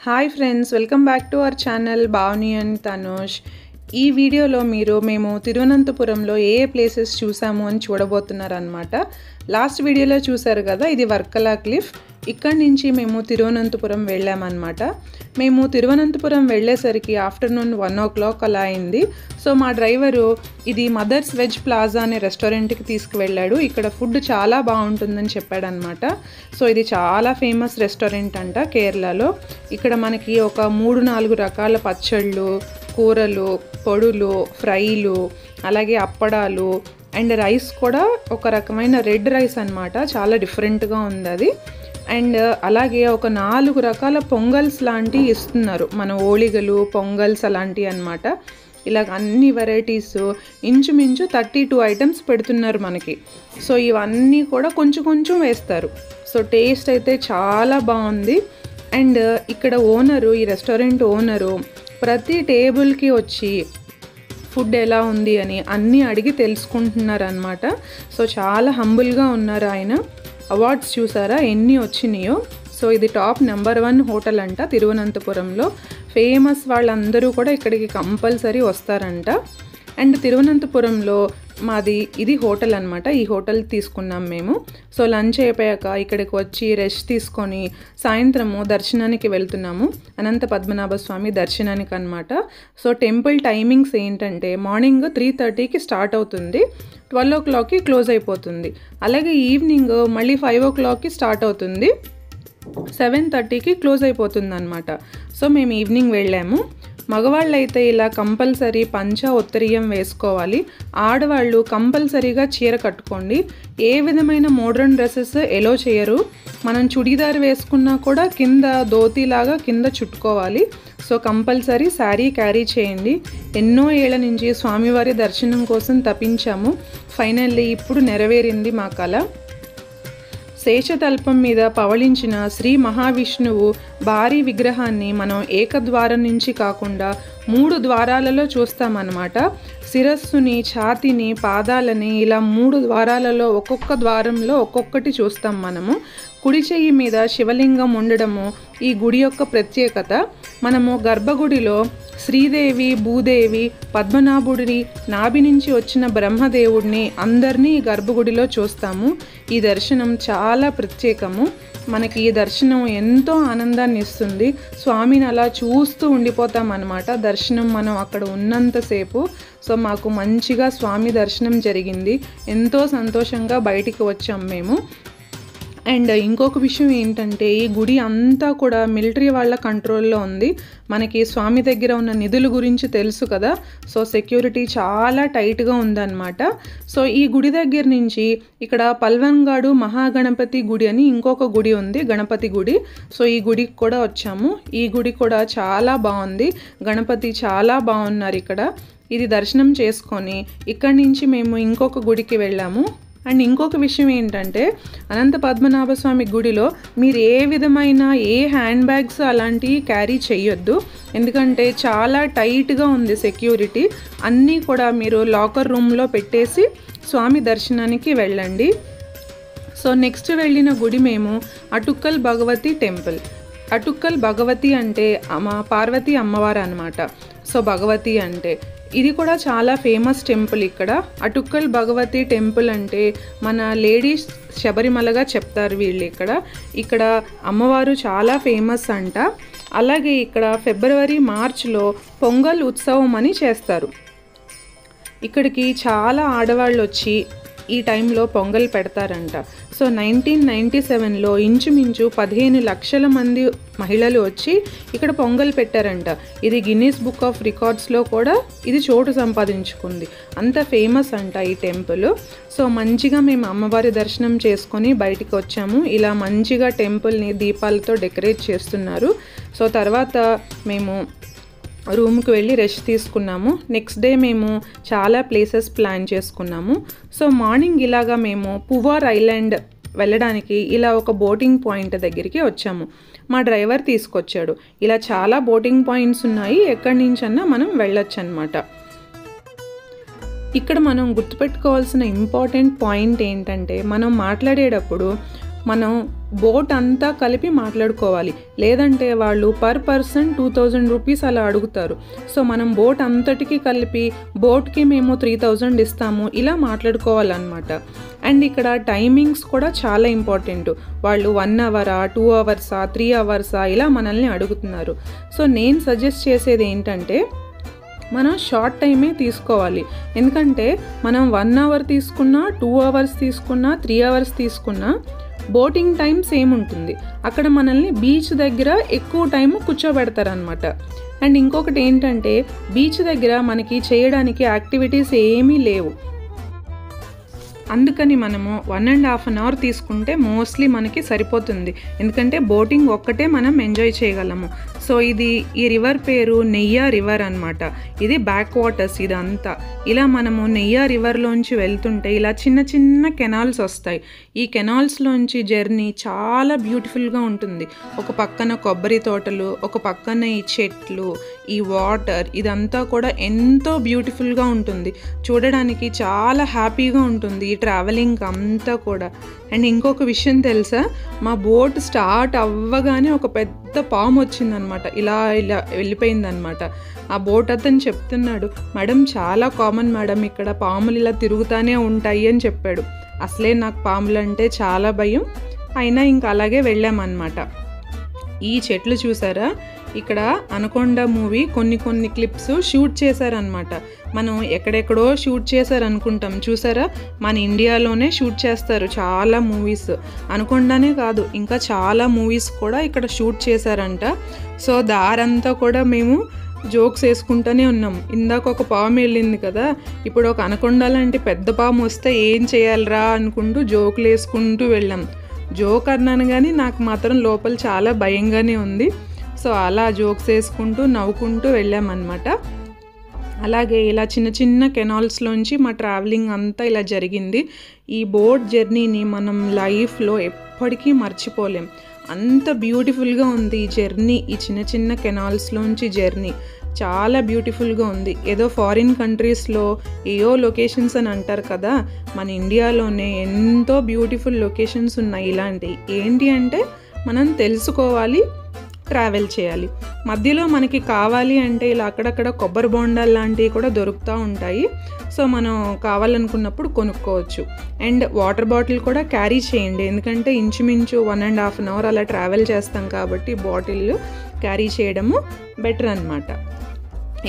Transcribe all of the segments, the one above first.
Hi friends, welcome back to our channel Bhavani and Tanush. ఈ వీడియోలో మేము తిరువనంతపురంలో ఏ ప్లేసెస్ చూసాము అని చూడబోతున్నారు అనమాట. లాస్ట్ వీడియోలో చూసారు కదా, ఇది వర్కలా క్లిఫ్. ఇక్కడి నుంచి మేము తిరువనంతపురం వెళ్ళామన్నమాట. మేము తిరువనంతపురం వెళ్ళేసరికి ఆఫ్టర్నూన్ 1 o'clock అలా అయింది. సో మా డ్రైవరు ఇది మదర్స్ వెజ్ ప్లాజా అనే రెస్టారెంట్కి తీసుకువెళ్ళాడు. ఇక్కడ ఫుడ్ చాలా బాగుంటుందని చెప్పాడనమాట. సో ఇది చాలా ఫేమస్ రెస్టారెంట్ అంట కేరళలో. ఇక్కడ మనకి ఒక 3-4 రకాల పచ్చళ్ళు, కూరలు, పొడులు, ఫ్రైలు, అలాగే అప్పడాలు అండ్ రైస్ కూడా ఒక రకమైన రెడ్ రైస్ అనమాట. చాలా డిఫరెంట్గా ఉంది అది. అండ్ అలాగే ఒక 4 రకాల పొంగల్స్ లాంటివి ఇస్తున్నారు, మన ఓళిగలు, పొంగల్స్ అలాంటివి అనమాట. ఇలాగ అన్ని వెరైటీస్ ఇంచుమించు 32 ఐటమ్స్ పెడుతున్నారు మనకి. సో ఇవన్నీ కూడా కొంచెం కొంచెం వేస్తారు. సో టేస్ట్ అయితే చాలా బాగుంది. అండ్ ఇక్కడ ఓనరు, ఈ రెస్టారెంట్ ఓనరు ప్రతి టేబుల్కి వచ్చి ఫుడ్ ఎలా ఉంది అని అన్నీ అడిగి తెలుసుకుంటున్నారు అనమాట. సో చాలా హంబుల్గా ఉన్నారు ఆయన. అవార్డ్స్ చూసారా ఎన్ని వచ్చినాయో. సో ఇది టాప్ నెంబర్ 1 హోటల్ అంట తిరువనంతపురంలో. ఫేమస్ వాళ్ళందరూ కూడా ఇక్కడికి కంపల్సరీ వస్తారంట. అండ్ తిరువనంతపురంలో మాది ఇది హోటల్ అనమాట. ఈ హోటల్ తీసుకున్నాం మేము. సో లంచ్ అయిపోయాక ఇక్కడికి వచ్చి రెస్ట్ తీసుకొని సాయంత్రము దర్శనానికి వెళ్తున్నాము, అనంత పద్మనాభ స్వామి దర్శనానికి అనమాట. సో టెంపుల్ టైమింగ్స్ ఏంటంటే మార్నింగ్ 3:30కి స్టార్ట్ అవుతుంది, 12 o'clockకి క్లోజ్ అయిపోతుంది. అలాగే ఈవినింగ్ మళ్ళీ 5 o'clockకి స్టార్ట్ అవుతుంది, 7:30కి క్లోజ్ అయిపోతుంది అనమాట. సో మేము ఈవినింగ్ వెళ్ళాము. మగవాళ్ళు అయితే ఇలా కంపల్సరీ పంచ ఉత్తరీయం వేసుకోవాలి. ఆడవాళ్ళు కంపల్సరీగా చీర కట్టుకోండి. ఏ విధమైన మోడ్రన్ డ్రెస్సెస్ ఎలో చేయరు. మనం చుడీదార్ వేసుకున్నా కూడా కింద ధోతీలాగా కింద చుట్టుకోవాలి. సో కంపల్సరీ శారీ క్యారీ చేయండి. ఎన్నో ఏళ్ల నుంచి స్వామివారి దర్శనం కోసం తపించాము. ఫైనల్లీ ఇప్పుడు నెరవేరింది మా కల. శేషతల్పం మీద పవళించిన శ్రీ మహావిష్ణువు భారీ విగ్రహాన్ని మనం ఏకద్వారం నుంచి కాకుండా 3 ద్వారాలలో చూస్తామన్నమాట. శిరస్సుని, ఛాతీని, పాదాలని ఇలా 3 ద్వారాలలో ఒక్కొక్క ద్వారంలో ఒక్కొక్కటి చూస్తాం మనము. కుడి చెయ్యి మీద శివలింగం ఉండడము ఈ గుడి యొక్క ప్రత్యేకత. మనము గర్భగుడిలో శ్రీదేవి, భూదేవి, పద్మనాభుడిని, నాభి నుంచి వచ్చిన బ్రహ్మదేవుడిని అందరినీ ఈ గర్భగుడిలో చూస్తాము. ఈ దర్శనం చాలా ప్రత్యేకము. మనకి ఈ దర్శనం ఎంతో ఆనందాన్ని ఇస్తుంది. స్వామిని అలా చూస్తూ ఉండిపోతాం అన్నమాట దర్శనం మనం అక్కడ ఉన్నంతసేపు. సో మాకు మంచిగా స్వామి దర్శనం జరిగింది. ఎంతో సంతోషంగా బయటికి వచ్చాం మేము. అండ్ ఇంకొక విషయం ఏంటంటే ఈ గుడి అంతా కూడా మిలిటరీ వాళ్ళ కంట్రోల్లో ఉంది. మనకి స్వామి దగ్గర ఉన్న నిధుల గురించి తెలుసు కదా. సో సెక్యూరిటీ చాలా టైట్గా ఉందన్నమాట. సో ఈ గుడి దగ్గర నుంచి ఇక్కడ పల్వంగాడు మహాగణపతి గుడి అని ఇంకొక గుడి ఉంది, గణపతి గుడి. సో ఈ గుడికి కూడా వచ్చాము. ఈ గుడి కూడా చాలా బాగుంది. గణపతి చాలా బాగున్నారు ఇక్కడ. ఇది దర్శనం చేసుకొని ఇక్కడి నుంచి మేము ఇంకొక గుడికి వెళ్ళాము. అండ్ ఇంకొక విషయం ఏంటంటే అనంత పద్మనాభ స్వామి గుడిలో మీరు ఏ విధమైన హ్యాండ్ బ్యాగ్స్ అలాంటివి క్యారీ చేయొద్దు. ఎందుకంటే చాలా టైట్గా ఉంది సెక్యూరిటీ. అన్నీ కూడా మీరు లాకర్ రూమ్లో పెట్టేసి స్వామి దర్శనానికి వెళ్ళండి. సో నెక్స్ట్ వెళ్ళిన గుడి మేము అటుక్కల్ భగవతి టెంపుల్. అటుక్కల్ భగవతి అంటే పార్వతీ అమ్మవారు అనమాట. సో భగవతి అంటే ఇది కూడా చాలా ఫేమస్ టెంపుల్ ఇక్కడ. అటుక్కల్ భగవతి టెంపుల్ అంటే మన లేడీస్ శబరిమలగా చెప్తారు వీళ్ళు. ఇక్కడ అమ్మవారు చాలా ఫేమస్ అంట. అలాగే ఇక్కడ ఫిబ్రవరి, మార్చ్లో పొంగల్ ఉత్సవం అని చేస్తారు. ఇక్కడికి చాలా ఆడవాళ్ళు వచ్చి ఈ టైంలో పొంగల్ పెడతారంట. సో 1997లో ఇంచుమించు 15 లక్షల మంది మహిళలు వచ్చి ఇక్కడ పొంగల్ పెట్టారంట. ఇది గిన్నీస్ బుక్ ఆఫ్ రికార్డ్స్లో కూడా ఇది చోటు సంపాదించుకుంది. అంత ఫేమస్ అంట ఈ టెంపుల్. సో మంచిగా మేము అమ్మవారి దర్శనం చేసుకొని బయటికి వచ్చాము. ఇలా మంచిగా టెంపుల్ని దీపాలతో డెకరేట్ చేస్తున్నారు. సో తర్వాత మేము రూమ్కి వెళ్ళి రెస్ట్ తీసుకున్నాము. నెక్స్ట్ డే మేము చాలా ప్లేసెస్ ప్లాన్ చేసుకున్నాము. సో మార్నింగ్ ఇలాగా మేము పువార్ ఐలాండ్ వెళ్ళడానికి ఇలా ఒక బోటింగ్ పాయింట్ దగ్గరికి వచ్చాము. మా డ్రైవర్ తీసుకొచ్చాడు. ఇలా చాలా బోటింగ్ పాయింట్స్ ఉన్నాయి, ఎక్కడి నుంచన్నా మనం వెళ్ళొచ్చు అనమాట. ఇక్కడ మనం గుర్తుపెట్టుకోవాల్సిన ఇంపార్టెంట్ పాయింట్ ఏంటంటే మనం మాట్లాడేటప్పుడు మనం బోట్ అంతా కలిపి మాట్లాడుకోవాలి. లేదంటే వాళ్ళు పర్ పర్సన్ 2000 రూపీస్ అలా అడుగుతారు. సో మనం బోట్ అంతటికి కలిపి బోట్కి మేము 3000 ఇస్తాము, ఇలా మాట్లాడుకోవాలన్నమాట. అండ్ ఇక్కడ టైమింగ్స్ కూడా చాలా ఇంపార్టెంట్. వాళ్ళు 1 అవరా, 2 అవర్సా, 3 అవర్సా ఇలా మనల్ని అడుగుతున్నారు. సో నేను సజెస్ట్ చేసేది ఏంటంటే మనం షార్ట్ టైమే తీసుకోవాలి. ఎందుకంటే మనం 1 అవర్ తీసుకున్నా, 2 అవర్స్ తీసుకున్నా, 3 అవర్స్ తీసుకున్నా బోటింగ్ టైం సేమ్ ఉంటుంది. అక్కడ మనల్ని బీచ్ దగ్గర ఎక్కువ టైం కూర్చోబెడతారనమాట. అండ్ ఇంకొకటి ఏంటంటే బీచ్ దగ్గర మనకి చేయడానికి యాక్టివిటీస్ ఏమీ లేవు. అందుకని మనము 1.5 అవర్ తీసుకుంటే మోస్ట్లీ మనకి సరిపోతుంది. ఎందుకంటే బోటింగ్ ఒక్కటే మనం ఎంజాయ్ చేయగలము. సో ఈ రివర్ పేరు నెయ్యా రివర్ అనమాట. ఇది బ్యాక్ వాటర్స్ ఇదంతా. ఇలా మనము నెయ్యా రివర్లోంచి వెళ్తుంటే ఇలా చిన్న చిన్న కెనాల్స్ వస్తాయి. ఈ కెనాల్స్లోంచి జర్నీ చాలా బ్యూటిఫుల్గా ఉంటుంది. ఒక పక్కన కొబ్బరి తోటలు, ఒక పక్కన ఈ చెట్లు, ఈ వాటర్, ఇదంతా కూడా ఎంతో బ్యూటిఫుల్గా ఉంటుంది. చూడడానికి చాలా హ్యాపీగా ఉంటుంది ఈ ట్రావెలింగ్ అంతా కూడా. అండ్ ఇంకొక విషయం తెలుసా, మా బోట్ స్టార్ట్ అవ్వగానే ఒక పెద్ద పాము వచ్చిందనమాట. ఇలా వెళ్ళిపోయిందనమాట. ఆ బోట్ అతను చెప్తున్నాడు, మేడం చాలా కామన్ మేడం, ఇక్కడ పాములు ఇలా తిరుగుతూనే ఉంటాయి అని చెప్పాడు. అసలే నాకు పాములు అంటే చాలా భయం, అయినా ఇంకా అలాగే వెళ్ళామన్నమాట. ఈ చెట్లు చూసారా, ఇక్కడ అనకొండ మూవీ కొన్ని క్లిప్స్ షూట్ చేశారనమాట. మనం ఎక్కడెక్కడో షూట్ చేశారనుకుంటాం, చూసారా, మన ఇండియాలోనే షూట్ చేస్తారు చాలా మూవీస్. అనకొండనే కాదు, ఇంకా చాలా మూవీస్ కూడా ఇక్కడ షూట్ చేశారంట. సో దారంతా కూడా మేము జోక్స్ వేసుకుంటూనే ఉన్నాం. ఇందాక ఒక పాము వెళ్ళింది కదా, ఇప్పుడు ఒక అనకొండ లాంటి పెద్ద పాము వస్తే ఏం చేయాలరా అనుకుంటూ జోకులు వేసుకుంటూ వెళ్ళాం. జోక్ అన్నాను కానీ నాకు మాత్రం లోపల చాలా భయంగానే ఉంది. సో అలా జోక్స్ వేసుకుంటూ నవ్వుకుంటూ వెళ్ళామన్నమాట. అలాగే ఇలా చిన్న చిన్న కెనాల్స్లోంచి మా ట్రావెలింగ్ అంతా ఇలా జరిగింది. ఈ బోట్ జర్నీని మనం లైఫ్లో ఎప్పటికీ మర్చిపోలేం. అంత బ్యూటిఫుల్గా ఉంది ఈ జర్నీ. ఈ చిన్న చిన్న కెనాల్స్లోంచి జర్నీ చాలా బ్యూటిఫుల్గా ఉంది. ఏదో ఫారిన్ కంట్రీస్లో ఏయో లొకేషన్స్ అని అంటారు కదా, మన ఇండియాలోనే ఎంతో బ్యూటిఫుల్ లొకేషన్స్ ఉన్నాయి ఇలాంటివి. ఏంటి అంటే మనం తెలుసుకోవాలి, ట్రావెల్ చేయాలి. మధ్యలో మనకి కావాలి అంటే ఇలా అక్కడక్కడ కొబ్బరి బొండాలు లాంటివి కూడా దొరుకుతూ ఉంటాయి. సో మనం కావాలనుకున్నప్పుడు కొనుక్కోవచ్చు. అండ్ వాటర్ బాటిల్ కూడా క్యారీ చేయండి, ఎందుకంటే ఇంచుమించు 1.5 అవర్ అలా ట్రావెల్ చేస్తాం కాబట్టి బాటిల్ క్యారీ చేయడము బెటర్ అన్నమాట.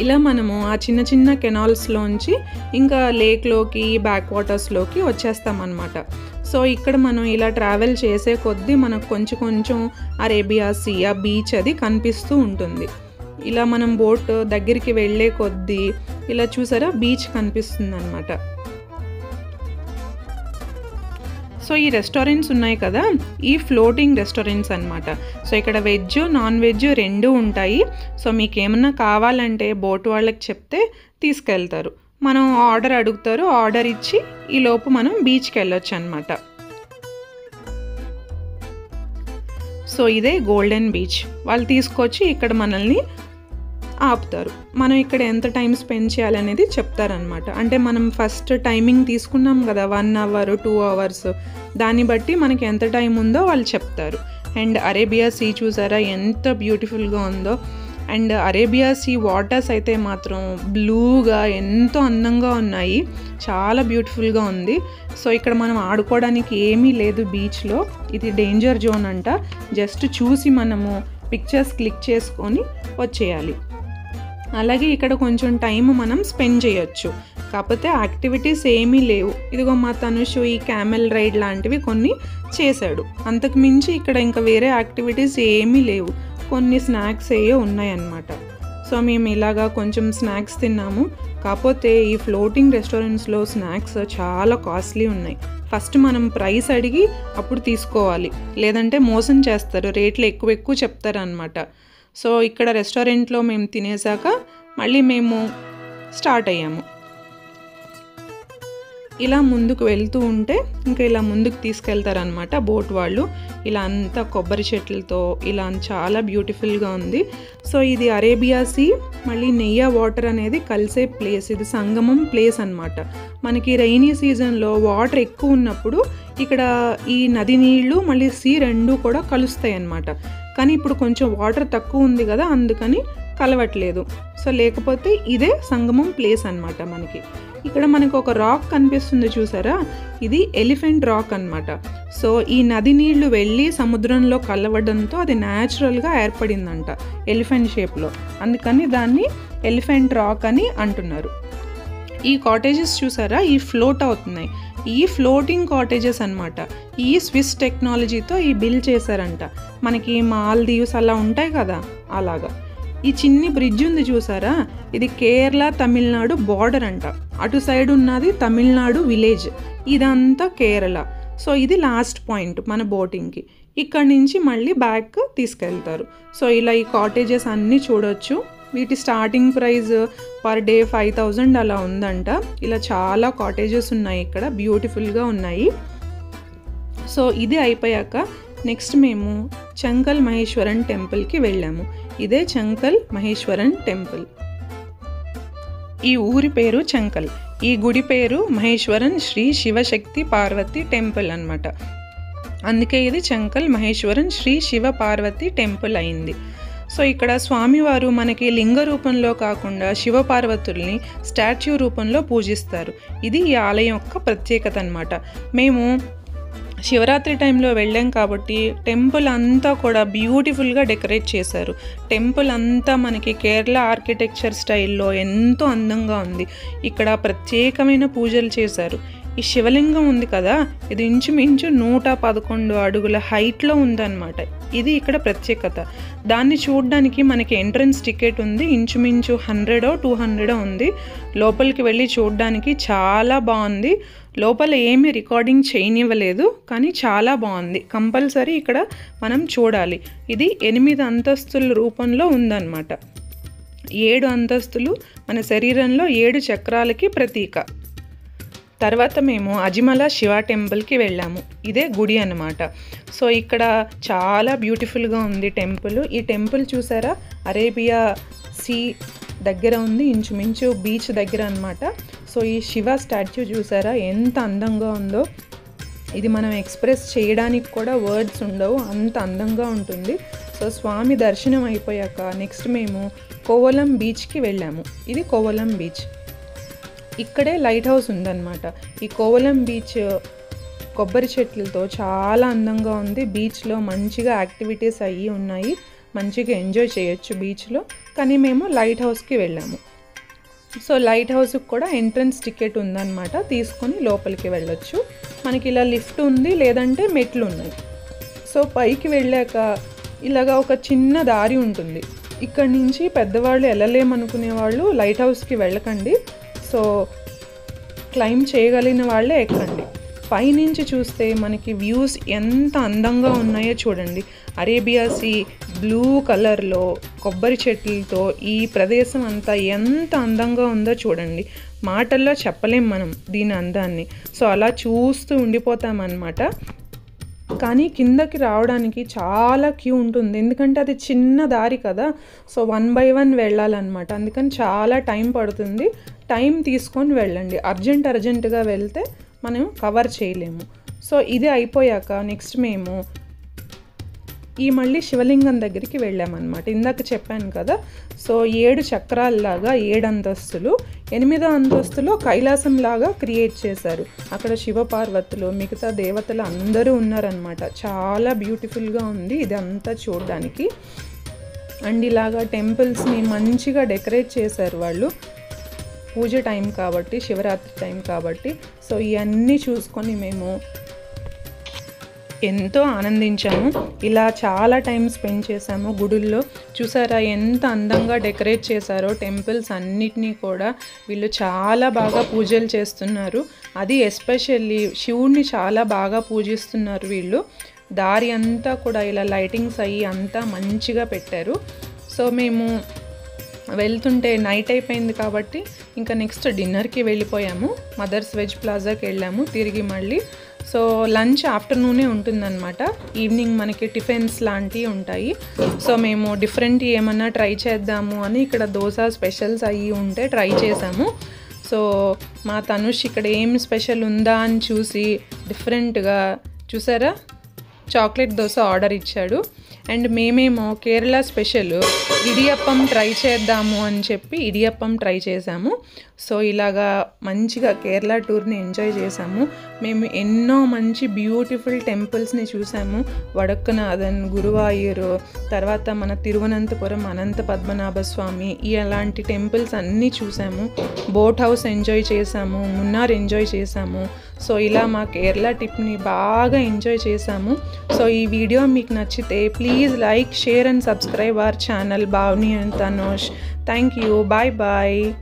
ఇలా మనము ఆ చిన్న చిన్న కెనాల్స్లోంచి ఇంకా లేక్లోకి, బ్యాక్ వాటర్స్లోకి వచ్చేస్తామన్నమాట. సో ఇక్కడ మనం ఇలా ట్రావెల్ చేసే కొద్దీ మనకు కొంచెం అరేబియా సీ, ఆ బీచ్ అది కనిపిస్తూ ఉంటుంది. ఇలా మనం బోట్ దగ్గరికి వెళ్ళే కొద్దీ ఇలా చూసారా బీచ్ కనిపిస్తుంది అన్నమాట. సో ఈ రెస్టారెంట్స్ ఉన్నాయి కదా, ఈ ఫ్లోటింగ్ రెస్టారెంట్స్ అన్నమాట. సో ఇక్కడ వెజ్, నాన్ వెజ్ రెండూ ఉంటాయి. సో మీకు ఏమన్నా కావాలంటే బోట్ వాళ్ళకి చెప్తే తీసుకెళ్తారు. మనం ఆర్డర్ అడుగుతారు, ఆర్డర్ ఇచ్చి ఈ లోపు మనం బీచ్కి వెళ్ళొచ్చు అన్నమాట. సో ఇదే గోల్డెన్ బీచ్. వాళ్ళు తీసుకొచ్చి ఇక్కడ మనల్ని ఆపుతారు. మనం ఇక్కడ ఎంత టైం స్పెండ్ చేయాలనేది చెప్తారనమాట. అంటే మనం ఫస్ట్ టైమింగ్ తీసుకున్నాం కదా, 1 అవర్ 2 అవర్స్, దాన్ని బట్టి మనకి ఎంత టైం ఉందో వాళ్ళు చెప్తారు. అండ్ అరేబియా సీ చూసారా ఎంత బ్యూటిఫుల్గా ఉందో. అండ్ అరేబియా సీ వాటర్స్ అయితే మాత్రం బ్లూగా ఎంతో అందంగా ఉన్నాయి, చాలా బ్యూటిఫుల్గా ఉంది. సో ఇక్కడ మనం ఆడుకోవడానికి ఏమీ లేదు బీచ్లో, ఇది డేంజర్ జోన్ అంట. జస్ట్ చూసి మనము పిక్చర్స్ క్లిక్ చేసుకొని వచ్చేయాలి. అలాగే ఇక్కడ కొంచెం టైం మనం స్పెండ్ చేయొచ్చు, కాకపోతే యాక్టివిటీస్ ఏమీ లేవు. ఇదిగో మా తనుషు ఈ క్యామెల్ రైడ్ లాంటివి కొన్ని చేశాడు, అంతకు మించి ఇక్కడ ఇంకా వేరే యాక్టివిటీస్ ఏమీ లేవు. కొన్ని స్నాక్స్ ఏయో ఉన్నాయన్నమాట. సో మేము ఇలాగా కొంచెం స్నాక్స్ తిన్నాము. కాకపోతే ఈ ఫ్లోటింగ్ రెస్టారెంట్స్లో స్నాక్స్ చాలా కాస్ట్లీ ఉన్నాయి. ఫస్ట్ మనం ప్రైస్ అడిగి అప్పుడు తీసుకోవాలి, లేదంటే మోసం చేస్తారు, రేట్లు ఎక్కువ చెప్తారనమాట. సో ఇక్కడ రెస్టారెంట్లో మేము తినేసాక మళ్ళీ మేము స్టార్ట్ అయ్యాము. ఇలా ముందుకు వెళ్తూ ఉంటే ఇంకా ఇలా ముందుకు తీసుకెళ్తారనమాట బోట్ వాళ్ళు. ఇలా అంతా కొబ్బరి చెట్లతో ఇలా చాలా బ్యూటిఫుల్గా ఉంది. సో ఇది అరేబియా సీ మళ్ళీ నెయ్య వాటర్ అనేది కలిసే ప్లేస్, ఇది సంగమం ప్లేస్ అనమాట. మనకి రైనీ సీజన్లో వాటర్ ఎక్కువ ఉన్నప్పుడు ఇక్కడ ఈ నది నీళ్ళు మళ్ళీ సీ రెండు కూడా కలుస్తాయి అన్నమాట. కానీ ఇప్పుడు కొంచెం వాటర్ తక్కువ ఉంది కదా, అందుకని కలవట్లేదు. సో లేకపోతే ఇదే సంగమం ప్లేస్ అనమాట. మనకి ఇక్కడ మనకు ఒక రాక్ కనిపిస్తుంది చూసారా, ఇది ఎలిఫెంట్ రాక్ అనమాట. సో ఈ నది నీళ్లు వెళ్ళి సముద్రంలో కలవడంతో అది న్యాచురల్గా ఏర్పడిందంట ఎలిఫెంట్ షేప్లో, అందుకని దాన్ని ఎలిఫెంట్ రాక్ అని అంటున్నారు. ఈ కాటేజెస్ చూసారా, ఈ ఫ్లోట్ అవుతున్నాయి, ఈ ఫ్లోటింగ్ కాటేజెస్ అనమాట. ఈ స్విస్ టెక్నాలజీతో ఈ బిల్డ్ చేశారంట. మనకి మాల్దీవ్స్ అలా ఉంటాయి కదా అలాగా. ఈ చిన్ని బ్రిడ్జ్ ఉంది చూసారా, ఇది కేరళ తమిళనాడు బార్డర్ అంట. అటు సైడ్ ఉన్నది తమిళనాడు విలేజ్, ఇదంతా కేరళ. సో ఇది లాస్ట్ పాయింట్ మన బోటింగ్కి. ఇక్కడ నుంచి మళ్ళీ బ్యాక్ తీసుకెళ్తారు. సో ఇలా ఈ కాటేజెస్ అన్నీ చూడొచ్చు. వీటి స్టార్టింగ్ ప్రైస్ పర్ డే 5000 అలా ఉందంట. ఇలా చాలా కాటేజెస్ ఉన్నాయి ఇక్కడ, బ్యూటిఫుల్గా ఉన్నాయి. సో ఇది అయిపోయాక నెక్స్ట్ మేము చంకల్ మహేశ్వరన్ టెంపుల్కి వెళ్ళాము. ఇదే చంకల్ మహేశ్వరన్ టెంపుల్. ఈ ఊరి పేరు చంకల్, ఈ గుడి పేరు మహేశ్వరన్ శ్రీ శివశక్తి పార్వతి టెంపుల్ అనమాట. అందుకే ఇది చంకల్ మహేశ్వరన్ శ్రీ శివ పార్వతి టెంపుల్ అయింది. సో ఇక్కడ స్వామివారు మనకి లింగ రూపంలో కాకుండా శివపార్వతుల్ని స్టాచ్యూ రూపంలో పూజిస్తారు. ఇది ఈ ఆలయం యొక్క ప్రత్యేకత అనమాట. మేము శివరాత్రి టైంలో వెళ్ళాం కాబట్టి టెంపుల్ అంతా కూడా బ్యూటిఫుల్గా డెకరేట్ చేశారు. టెంపుల్ అంతా మనకి కేరళ ఆర్కిటెక్చర్ స్టైల్లో ఎంతో అందంగా ఉంది. ఇక్కడ ప్రత్యేకమైన పూజలు చేశారు. ఈ శివలింగం ఉంది కదా, ఇది ఇంచుమించు 111 అడుగుల హైట్లో ఉందన్నమాట. ఇది ఇక్కడ ప్రత్యేకత. దాన్ని చూడడానికి మనకి ఎంట్రన్స్ టికెట్ ఉంది, ఇంచుమించు 100-200 ఉంది. లోపలికి వెళ్ళి చూడడానికి చాలా బాగుంది. లోపల ఏమీ రికార్డింగ్ చేయనివ్వలేదు, కానీ చాలా బాగుంది. కంపల్సరీ ఇక్కడ మనం చూడాలి. ఇది 8 అంతస్తుల రూపంలో ఉందన్నమాట. 7 అంతస్తులు మన శరీరంలో 7 చక్రాలకి ప్రతీక. తర్వాత మేము అజిమల శివ టెంపుల్కి వెళ్ళాము. ఇదే గుడి అన్నమాట. సో ఇక్కడ చాలా బ్యూటిఫుల్గా ఉంది టెంపుల్. ఈ టెంపుల్ చూసారా, అరేబియా సీ దగ్గర ఉంది, ఇంచుమించు బీచ్ దగ్గర అనమాట. సో ఈ శివ స్టాచ్యూ చూసారా ఎంత అందంగా ఉందో. ఇది మనం ఎక్స్ప్రెస్ చేయడానికి కూడా వర్డ్స్ ఉండవు, అంత అందంగా ఉంటుంది. సో స్వామి దర్శనం అయిపోయాక నెక్స్ట్ మేము కోవలం బీచ్కి వెళ్ళాము. ఇది కోవలం బీచ్. ఇక్కడే లైట్ హౌస్ ఉందన్నమాట. ఈ కోవలం బీచ్ కొబ్బరి చెట్లతో చాలా అందంగా ఉంది. బీచ్లో మంచిగా యాక్టివిటీస్ అయ్యి ఉన్నాయి, మంచిగా ఎంజాయ్ చేయొచ్చు బీచ్లో. కానీ మేము లైట్ హౌస్కి వెళ్ళాము. సో లైట్ హౌస్కి కూడా ఎంట్రన్స్ టికెట్ ఉందన్నమాట, తీసుకొని లోపలికి వెళ్ళొచ్చు. మనకి ఇలా లిఫ్ట్ ఉంది, లేదంటే మెట్లు ఉన్నాయి. సో పైకి వెళ్ళాక ఇలాగా ఒక చిన్న దారి ఉంటుంది. ఇక్కడ నుంచి పెద్దవాళ్ళు వెళ్ళలేమనుకునే వాళ్ళు లైట్ హౌస్కి వెళ్ళకండి. సో క్లైంబ్ చేయగలిగిన వాళ్ళే ఎక్కండి. పైనుంచి చూస్తే మనకి వ్యూస్ ఎంత అందంగా ఉన్నాయో చూడండి. అరేబియా సీ బ్లూ కలర్లో కొబ్బరి చెట్లతో ఈ ప్రదేశం అంతా ఎంత అందంగా ఉందో చూడండి. మాటల్లో చెప్పలేం మనం దీని అందాన్ని. సో అలా చూస్తూ ఉండిపోతామన్నమాట. కానీ కిందకి రావడానికి చాలా క్యూ ఉంటుంది, ఎందుకంటే అది చిన్న దారి కదా. సో 1 by 1 వెళ్ళాలన్నమాట. అందుకని చాలా టైం పడుతుంది. టైం తీసుకొని వెళ్ళండి. అర్జెంటుగా వెళ్తే మనం కవర్ చేయలేము. సో ఇది అయిపోయాక నెక్స్ట్ మేము ఈ మళ్ళీ శివలింగం దగ్గరికి వెళ్ళామన్నమాట. ఇందాక చెప్పాను కదా, సో 7 చక్రాల్లాగా 7 అంతస్తులు, 8వ అంతస్తులో కైలాసంలాగా క్రియేట్ చేశారు. అక్కడ శివపార్వతులు మిగతా దేవతలు అందరూ ఉన్నారనమాట. చాలా బ్యూటిఫుల్గా ఉంది ఇదంతా చూడడానికి. అండ్ ఇలాగా టెంపుల్స్ని మంచిగా డెకరేట్ చేశారు వాళ్ళు, పూజ టైం కాబట్టి, శివరాత్రి టైం కాబట్టి. సో ఇవన్నీ చూసుకొని మేము ఎంతో ఆనందించాము. ఇలా చాలా టైం స్పెండ్ చేశాము గుడుల్లో. చూసారా ఎంత అందంగా డెకరేట్ చేశారో టెంపుల్స్ అన్నిటినీ కూడా. వీళ్ళు చాలా బాగా పూజలు చేస్తున్నారు. అది ఎస్పెషల్లీ శివుణ్ణి చాలా బాగా పూజిస్తున్నారు వీళ్ళు. దారి అంతా కూడా ఇలా లైటింగ్స్ అయ్యి అంతా మంచిగా పెట్టారు. సో మేము వెళ్తుంటే నైట్ అయిపోయింది కాబట్టి ఇంకా నెక్స్ట్ డిన్నర్కి వెళ్ళిపోయాము. మదర్స్ వెజ్ ప్లాజాకి వెళ్ళాము తిరిగి మళ్ళీ. సో లంచ్ ఆఫ్టర్నూనే ఉంటుందన్నమాట. ఈవినింగ్ మనకి టిఫిన్స్ లాంటివి ఉంటాయి. సో మేము డిఫరెంట్ ఏమన్నా ట్రై చేద్దాము అని ఇక్కడ దోశ స్పెషల్స్ అయ్యి ఉంటే ట్రై చేసాము. సో మా తనుష్ ఇక్కడ ఏం స్పెషల్ ఉందా అని చూసి డిఫరెంట్గా చూసారా చాక్లెట్ దోశ ఆర్డర్ ఇచ్చాడు. అండ్ మేమేమో కేరళ స్పెషల్ ఇడియప్పం ట్రై చేద్దాము అని చెప్పి ఇడియప్పం ట్రై చేసాము. సో ఇలాగా మంచిగా కేరళ టూర్ని ఎంజాయ్ చేసాము. మేము ఎన్నో మంచి బ్యూటిఫుల్ టెంపుల్స్ని చూసాము. వడక్కనాథన్, గురువాయూరు, తర్వాత మన తిరువనంతపురం అనంత పద్మనాభ స్వామి, ఇలాంటి టెంపుల్స్ అన్నీ చూసాము. బోట్ హౌస్ ఎంజాయ్ చేసాము, మున్నార్ ఎంజాయ్ చేసాము. సో ఇలా మా కేరళ ట్రిప్ని బాగా ఎంజాయ్ చేసాము. సో ఈ వీడియో మీకు నచ్చితే please like, share and subscribe our channel Bhavani and Tanush. Thank you. Bye bye.